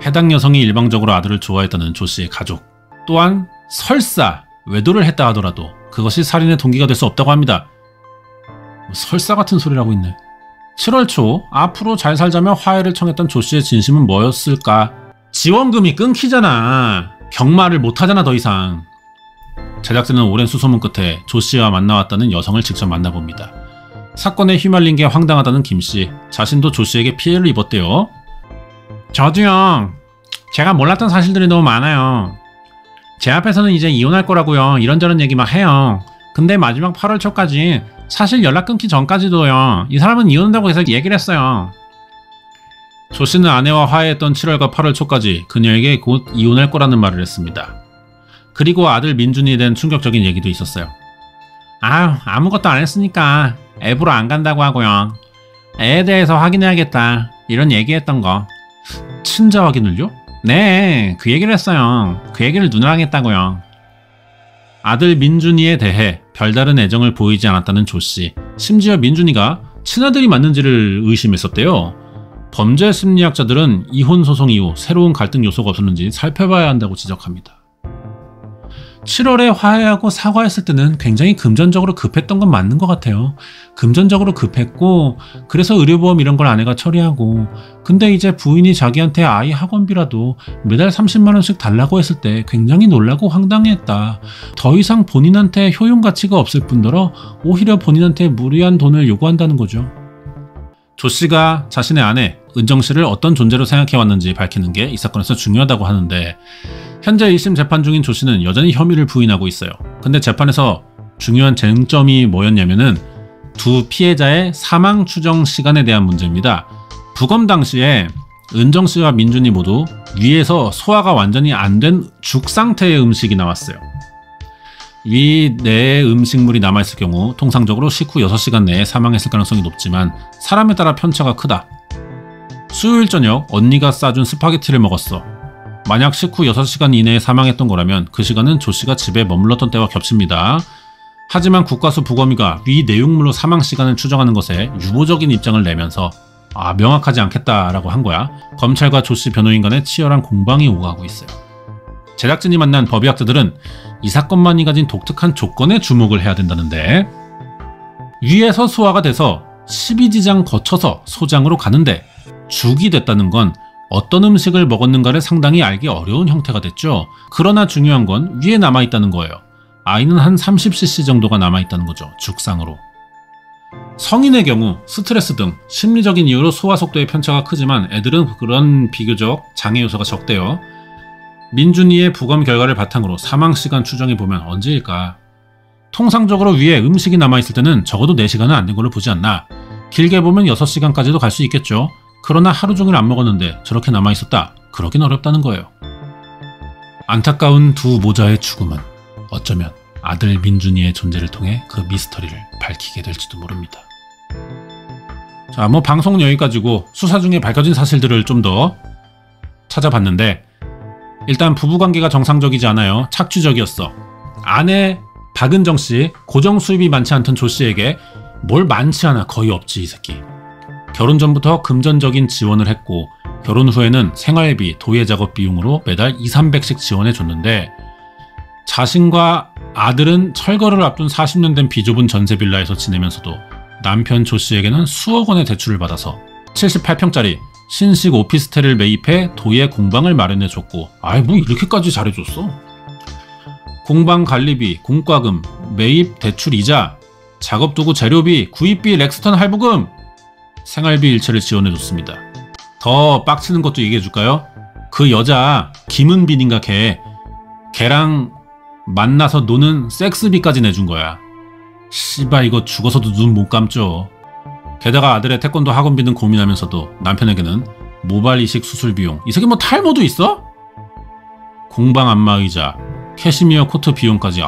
해당 여성이 일방적으로 아들을 좋아했다는 조씨의 가족 또한 설사 외도를 했다 하더라도 그것이 살인의 동기가 될 수 없다고 합니다. 설사 같은 소리라고 있네. 7월 초 앞으로 잘 살자며 화해를 청했던 조씨의 진심은 뭐였을까? 지원금이 끊기잖아. 경마를 못하잖아 더 이상. 제작진은 오랜 수소문 끝에 조씨와 만나왔다는 여성을 직접 만나봅니다. 사건에 휘말린 게 황당하다는 김씨, 자신도 조씨에게 피해를 입었대요. 저도요. 제가 몰랐던 사실들이 너무 많아요. 제 앞에서는 이제 이혼할 거라고요. 이런저런 얘기 막 해요. 근데 마지막 8월 초까지, 사실 연락 끊기 전까지도요. 이 사람은 이혼한다고 계속 얘기를 했어요. 조씨는 아내와 화해했던 7월과 8월 초까지 그녀에게 곧 이혼할 거라는 말을 했습니다. 그리고 아들 민준이에 대한 충격적인 얘기도 있었어요. 아무것도 안 했으니까 앱으로 안 간다고 하고요. 애에 대해서 확인해야겠다. 이런 얘기했던 거. 친자 확인을요? 네, 그 얘기를 했어요. 그 얘기를 누나랑 했다고요. 아들 민준이에 대해 별다른 애정을 보이지 않았다는 조씨. 심지어 민준이가 친아들이 맞는지를 의심했었대요. 범죄 심리학자들은 이혼 소송 이후 새로운 갈등 요소가 없었는지 살펴봐야 한다고 지적합니다. 7월에 화해하고 사과했을 때는 굉장히 금전적으로 급했던 건 맞는 것 같아요. 금전적으로 급했고 그래서 의료보험 이런 걸 아내가 처리하고, 근데 이제 부인이 자기한테 아이 학원비라도 매달 30만원씩 달라고 했을 때 굉장히 놀라고 황당했다. 더 이상 본인한테 효용 가치가 없을 뿐더러 오히려 본인한테 무리한 돈을 요구한다는 거죠. 조씨가 자신의 아내 은정씨를 어떤 존재로 생각해왔는지 밝히는 게 이 사건에서 중요하다고 하는데, 현재 1심 재판 중인 조씨는 여전히 혐의를 부인하고 있어요. 근데 재판에서 중요한 쟁점이 뭐였냐면은 두 피해자의 사망 추정 시간에 대한 문제입니다. 부검 당시에 은정씨와 민준이 모두 위에서 소화가 완전히 안 된 죽 상태의 음식이 나왔어요. 위 내에 음식물이 남아있을 경우 통상적으로 식후 6시간 내에 사망했을 가능성이 높지만 사람에 따라 편차가 크다. 수요일 저녁 언니가 싸준 스파게티를 먹었어. 만약 식후 6시간 이내에 사망했던 거라면 그 시간은 조씨가 집에 머물렀던 때와 겹칩니다. 하지만 국과수 부검의가 위 내용물로 사망 시간을 추정하는 것에 유보적인 입장을 내면서 명확하지 않겠다라고 한 거야. 검찰과 조씨 변호인 간의 치열한 공방이 오가고 있어요. 제작진이 만난 법의학자들은 이 사건만이 가진 독특한 조건에 주목을 해야 된다는데, 위에서 소화가 돼서 12지장 거쳐서 소장으로 가는데 죽이 됐다는 건 어떤 음식을 먹었는가를 상당히 알기 어려운 형태가 됐죠. 그러나 중요한 건 위에 남아있다는 거예요. 아이는 한 30cc 정도가 남아있다는 거죠. 죽상으로. 성인의 경우 스트레스 등 심리적인 이유로 소화 속도의 편차가 크지만 애들은 그런 비교적 장애 요소가 적대요. 민준이의 부검 결과를 바탕으로 사망시간 추정해보면 언제일까? 통상적으로 위에 음식이 남아있을 때는 적어도 4시간은 안 된 걸로 보지 않나? 길게 보면 6시간까지도 갈 수 있겠죠. 그러나 하루 종일 안 먹었는데 저렇게 남아있었다? 그러긴 어렵다는 거예요. 안타까운 두 모자의 죽음은 어쩌면 아들 민준이의 존재를 통해 그 미스터리를 밝히게 될지도 모릅니다. 자, 방송은 여기까지고 수사 중에 밝혀진 사실들을 좀 더 찾아봤는데, 일단 부부관계가 정상적이지 않아요. 착취적이었어. 아내 박은정씨, 고정 수입이 많지 않던 조씨에게 뭘 많지 않아, 거의 없지 이 새끼. 결혼 전부터 금전적인 지원을 했고 결혼 후에는 생활비, 도예작업 비용으로 매달 200~300씩 지원해줬는데, 자신과 아들은 철거를 앞둔 40년 된 비좁은 전세 빌라에서 지내면서도 남편 조씨에게는 수억 원의 대출을 받아서 78평짜리 신식 오피스텔을 매입해 도예 공방을 마련해줬고, 이렇게까지 잘해줬어? 공방 관리비, 공과금, 매입 대출이자, 작업도구 재료비, 구입비, 렉스턴 할부금, 생활비 일체를 지원해줬습니다. 더 빡치는 것도 얘기해줄까요? 그 여자 김은빈인가 걔랑 만나서 노는 섹스비까지 내준 거야. 씨발, 이거 죽어서도 눈 못 감죠. 게다가 아들의 태권도 학원비는 고민하면서도 남편에게는 모발 이식 수술 비용, 이 새끼 탈모도 있어? 공방 안마의자, 캐시미어 코트 비용까지.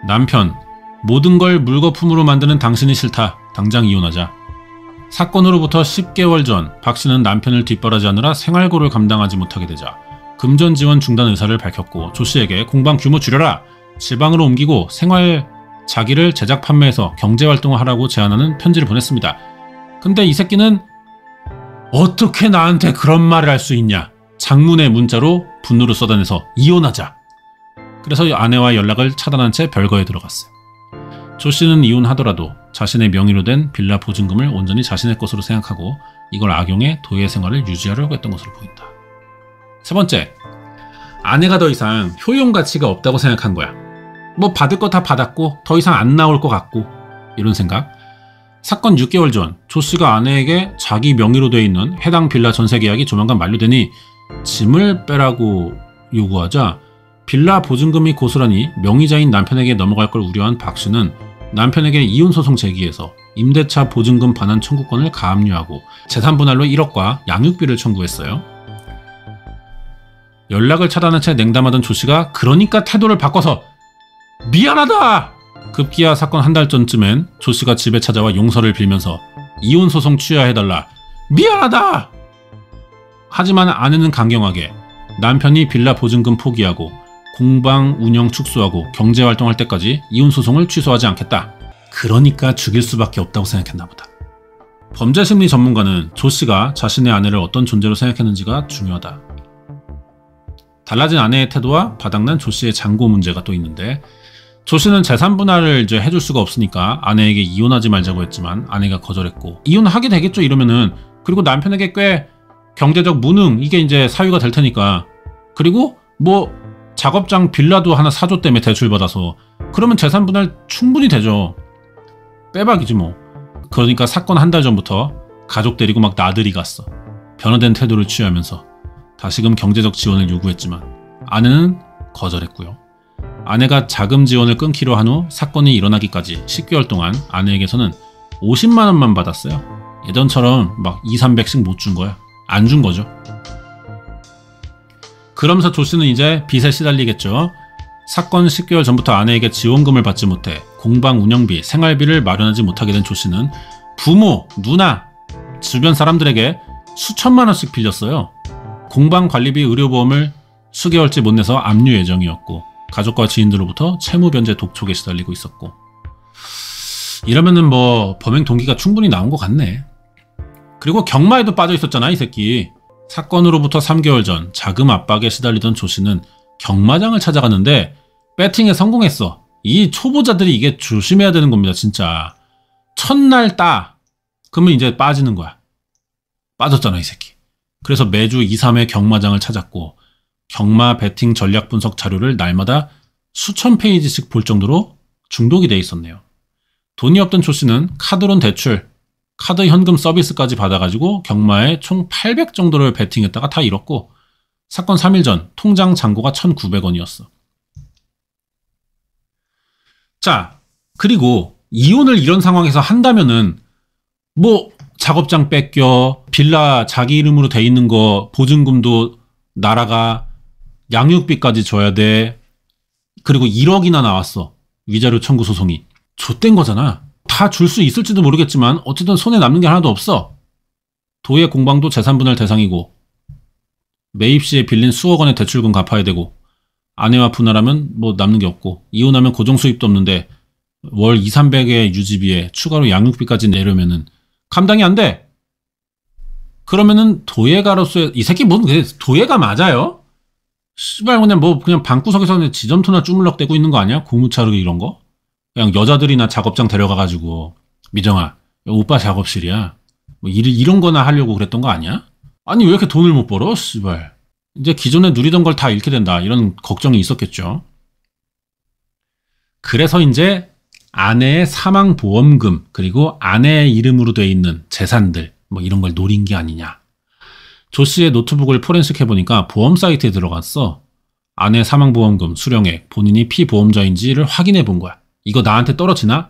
남편, 모든 걸 물거품으로 만드는 당신이 싫다. 당장 이혼하자. 사건으로부터 10개월 전 박 씨는 남편을 뒷바라지하느라 생활고를 감당하지 못하게 되자 금전 지원 중단 의사를 밝혔고, 조 씨에게 공방 규모 줄여라, 지방으로 옮기고 생활 자기를 제작 판매해서 경제활동을 하라고 제안하는 편지를 보냈습니다. 근데 이 새끼는 어떻게 나한테 그런 말을 할 수 있냐? 장문의 문자로 분노를 쏟아내서 이혼하자. 그래서 아내와 연락을 차단한 채 별거에 들어갔어요. 조 씨는 이혼하더라도 자신의 명의로 된 빌라 보증금을 온전히 자신의 것으로 생각하고 이걸 악용해 도예 생활을 유지하려고 했던 것으로 보인다. 세 번째, 아내가 더 이상 효용 가치가 없다고 생각한 거야. 받을 거 다 받았고 더 이상 안 나올 것 같고, 이런 생각. 사건 6개월 전 조 씨가 아내에게 자기 명의로 돼 있는 해당 빌라 전세 계약이 조만간 만료되니 짐을 빼라고 요구하자, 빌라 보증금이 고스란히 명의자인 남편에게 넘어갈 걸 우려한 박 씨는 남편에게 이혼소송 제기해서 임대차 보증금 반환 청구권을 가압류하고 재산 분할로 1억과 양육비를 청구했어요. 연락을 차단한 채 냉담하던 조 씨가 그러니까 태도를 바꿔서 미안하다! 급기야 사건 한 달 전쯤엔 조 씨가 집에 찾아와 용서를 빌면서 이혼소송 취하해달라, 미안하다! 하지만 아내는 강경하게 남편이 빌라 보증금 포기하고 공방 운영 축소하고 경제활동할 때까지 이혼소송을 취소하지 않겠다. 그러니까 죽일 수밖에 없다고 생각했나 보다. 범죄심리 전문가는 조 씨가 자신의 아내를 어떤 존재로 생각했는지가 중요하다. 달라진 아내의 태도와 바닥난 조 씨의 장고 문제가 또 있는데, 조 씨는 재산 분할을 해줄 수가 없으니까 아내에게 이혼하지 말자고 했지만 아내가 거절했고, 이혼하게 되겠죠 이러면은. 그리고 남편에게 꽤 경제적 무능, 이게 사유가 될 테니까. 그리고 작업장 빌라도 하나 사줬다며 대출받아서. 그러면 재산 분할 충분히 되죠. 빼박이지 뭐. 그러니까 사건 한 달 전부터 가족 데리고 막 나들이 갔어. 변화된 태도를 취하면서 다시금 경제적 지원을 요구했지만 아내는 거절했고요. 아내가 자금 지원을 끊기로 한 후 사건이 일어나기까지 10개월 동안 아내에게서는 50만 원만 받았어요. 예전처럼 막 200~300씩 못 준 거야. 안 준 거죠. 그러면서 조 씨는 이제 빚에 시달리겠죠. 사건 10개월 전부터 아내에게 지원금을 받지 못해 공방 운영비, 생활비를 마련하지 못하게 된 조 씨는 부모, 누나, 주변 사람들에게 수천만 원씩 빌렸어요. 공방 관리비 의료보험을 수개월째 못 내서 압류 예정이었고 가족과 지인들로부터 채무 변제 독촉에 시달리고 있었고. 이러면은 뭐 범행 동기가 충분히 나온 것 같네. 그리고 경마에도 빠져 있었잖아 이 새끼. 사건으로부터 3개월 전 자금 압박에 시달리던 조 씨는 경마장을 찾아갔는데 배팅에 성공했어. 이 초보자들이 이게 조심해야 되는 겁니다 진짜. 첫날 따 그러면 이제 빠지는 거야. 빠졌잖아 이 새끼. 그래서 매주 2, 3회 경마장을 찾았고 경마 배팅 전략 분석 자료를 날마다 수천 페이지씩 볼 정도로 중독이 돼 있었네요. 돈이 없던 조 씨는 카드론 대출, 카드 현금 서비스까지 받아가지고 경마에 총 800 정도를 베팅했다가 다 잃었고 사건 3일 전 통장 잔고가 1,900원이었어. 자, 그리고 이혼을 이런 상황에서 한다면은 뭐 작업장 뺏겨, 빌라 자기 이름으로 돼 있는 거 보증금도 날아가, 양육비까지 줘야 돼. 그리고 1억이나 나왔어. 위자료 청구 소송이. 좆된 거잖아. 다 줄 수 있을지도 모르겠지만 어쨌든 손에 남는 게 하나도 없어. 도의 공방도 재산분할 대상이고 매입 시에 빌린 수억 원의 대출금 갚아야 되고 아내와 분할하면 뭐 남는 게 없고 이혼하면 고정수입도 없는데 월 2, 300의 유지비에 추가로 양육비까지 내려면은 감당이 안 돼. 그러면은 도예가로서의 이 새끼 뭔 도예가 맞아요? 씨발 그냥 뭐 그냥 방구석에서 그냥 지점토나 쭈물럭대고 있는 거 아니야? 고무차르기 이런 거? 그냥 여자들이나 작업장 데려가가지고 미정아 오빠 작업실이야 뭐 이런 거나 하려고 그랬던 거 아니야? 아니 왜 이렇게 돈을 못 벌어? 씨발 이제 기존에 누리던 걸 다 잃게 된다 이런 걱정이 있었겠죠. 그래서 이제 아내의 사망보험금 그리고 아내의 이름으로 돼 있는 재산들 뭐 이런 걸 노린 게 아니냐. 조 씨의 노트북을 포렌식 해보니까 보험 사이트에 들어갔어. 아내 사망보험금 수령액 본인이 피보험자인지를 확인해 본 거야. 이거 나한테 떨어지나?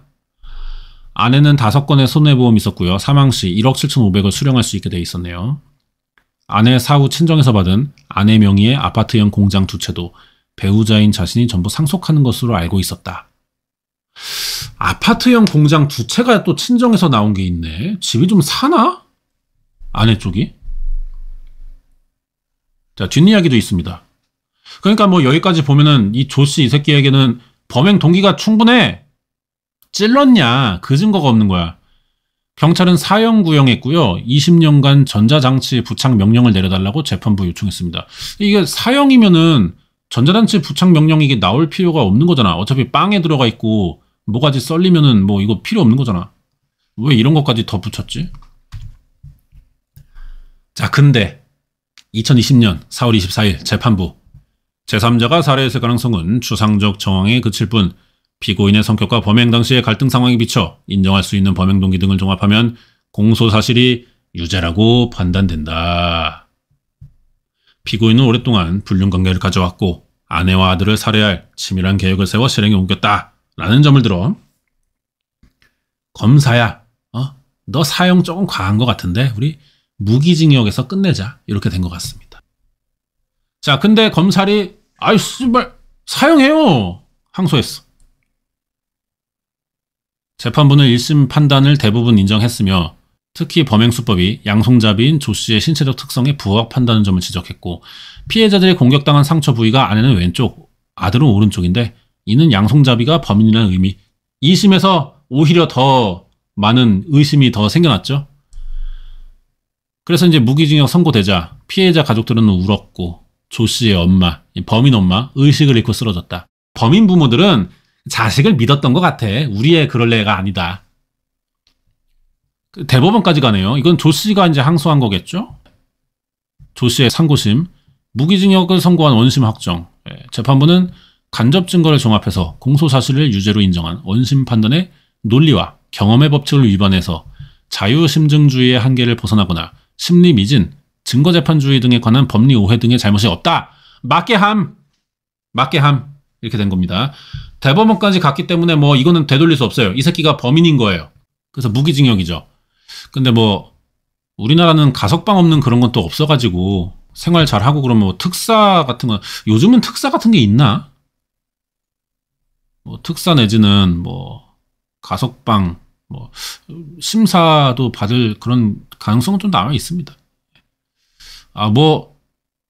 아내는 5건의 손해보험이 있었고요. 사망 시 1억 7,500을 수령할 수 있게 돼 있었네요. 아내 사후 친정에서 받은 아내 명의의 아파트형 공장 2채도 배우자인 자신이 전부 상속하는 것으로 알고 있었다. 아파트형 공장 2채가 또 친정에서 나온 게 있네. 집이 좀 사나? 아내 쪽이? 자, 뒷이야기도 있습니다. 그러니까 뭐 여기까지 보면은 이 조 씨 이 새끼에게는 범행 동기가 충분해. 찔렀냐? 그 증거가 없는 거야. 경찰은 사형 구형했고요. 20년간 전자장치 부착 명령을 내려달라고 재판부에 요청했습니다. 이게 사형이면은 전자장치 부착 명령이 이게 나올 필요가 없는 거잖아. 어차피 빵에 들어가 있고 모가지 썰리면은 뭐 이거 필요 없는 거잖아. 왜 이런 것까지 더 붙였지? 자, 근데 2020년 4월 24일 재판부 제3자가 살해했을 가능성은 추상적 정황에 그칠 뿐 피고인의 성격과 범행 당시의 갈등 상황에 비춰 인정할 수 있는 범행 동기 등을 종합하면 공소 사실이 유죄라고 판단된다. 피고인은 오랫동안 불륜관계를 가져왔고 아내와 아들을 살해할 치밀한 계획을 세워 실행에 옮겼다라는 점을 들어 검사야, 너 사형 조금 과한 것 같은데 우리 무기징역에서 끝내자 이렇게 된 것 같습니다. 자, 근데 검찰이 아이 씨발 사형해요 항소했어. 재판부는 1심 판단을 대부분 인정했으며 특히 범행수법이 양손잡이인 조 씨의 신체적 특성에 부합한다는 점을 지적했고 피해자들이 공격당한 상처 부위가 아내는 왼쪽, 아들은 오른쪽인데 이는 양손잡이가 범인이라는 의미. 2심에서 오히려 더 많은 의심이 더 생겨났죠. 그래서 이제 무기징역 선고되자 피해자 가족들은 울었고 조 씨의 엄마, 범인 엄마 의식을 잃고 쓰러졌다. 범인 부모들은 자식을 믿었던 것 같아. 우리 애 그럴 애가 아니다. 대법원까지 가네요. 이건 조 씨가 이제 항소한 거겠죠? 조 씨의 상고심, 무기징역을 선고한 원심 확정. 재판부는 간접 증거를 종합해서 공소 사실을 유죄로 인정한 원심 판단의 논리와 경험의 법칙을 위반해서 자유심증주의의 한계를 벗어나거나 심리 미진, 증거재판주의 등에 관한 법리 오해 등의 잘못이 없다. 맞게 함. 이렇게 된 겁니다. 대법원까지 갔기 때문에 뭐 이거는 되돌릴 수 없어요. 이 새끼가 범인인 거예요. 그래서 무기징역이죠. 근데 뭐 우리나라는 가석방 없는 그런 건 또 없어가지고 생활 잘하고 그러면 뭐 특사 같은 거 요즘은 특사 같은 게 있나? 뭐 특사 내지는 뭐 가석방, 뭐 심사도 받을 그런 가능성은 좀 남아 있습니다. 아, 뭐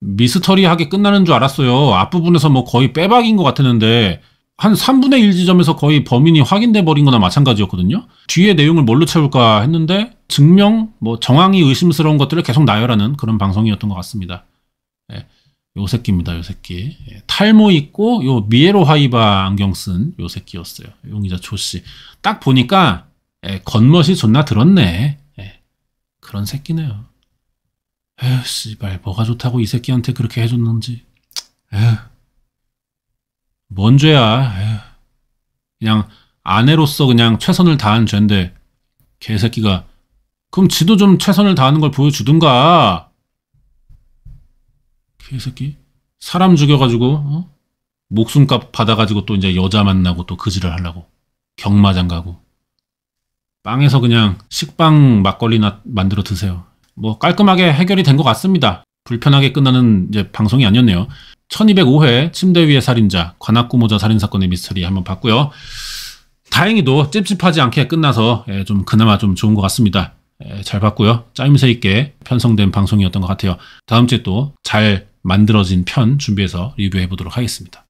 미스터리하게 끝나는 줄 알았어요. 앞부분에서 뭐 거의 빼박인 것 같았는데 한 3분의 1 지점에서 거의 범인이 확인돼 버린 거나 마찬가지였거든요. 뒤에 내용을 뭘로 채울까 했는데 증명, 뭐 정황이 의심스러운 것들을 계속 나열하는 그런 방송이었던 것 같습니다. 예, 요 새끼입니다. 요 새끼. 예, 탈모 있고 요 미에로 하이바 안경 쓴 요 새끼였어요. 용의자 조씨. 딱 보니까 겉멋이 존나 들었네. 예, 그런 새끼네요. 에휴, 씨발, 뭐가 좋다고 이 새끼한테 그렇게 해줬는지. 에휴, 뭔 죄야. 에휴. 그냥 아내로서 그냥 최선을 다한 죄인데, 개새끼가. 그럼 지도 좀 최선을 다하는 걸 보여주든가. 개새끼. 사람 죽여가지고, 어? 목숨값 받아가지고 또 이제 여자 만나고 또 그지를 하려고. 경마장 가고. 빵에서 그냥 식빵 막걸리나 만들어 드세요. 뭐 깔끔하게 해결이 된 것 같습니다. 불편하게 끝나는 이제 방송이 아니었네요. 1205회 침대 위의 살인자, 관악구 모자 살인사건의 미스터리 한번 봤고요. 다행히도 찝찝하지 않게 끝나서 좀 그나마 좀 좋은 것 같습니다. 잘 봤고요. 짜임새 있게 편성된 방송이었던 것 같아요. 다음 주에 또 잘 만들어진 편 준비해서 리뷰해 보도록 하겠습니다.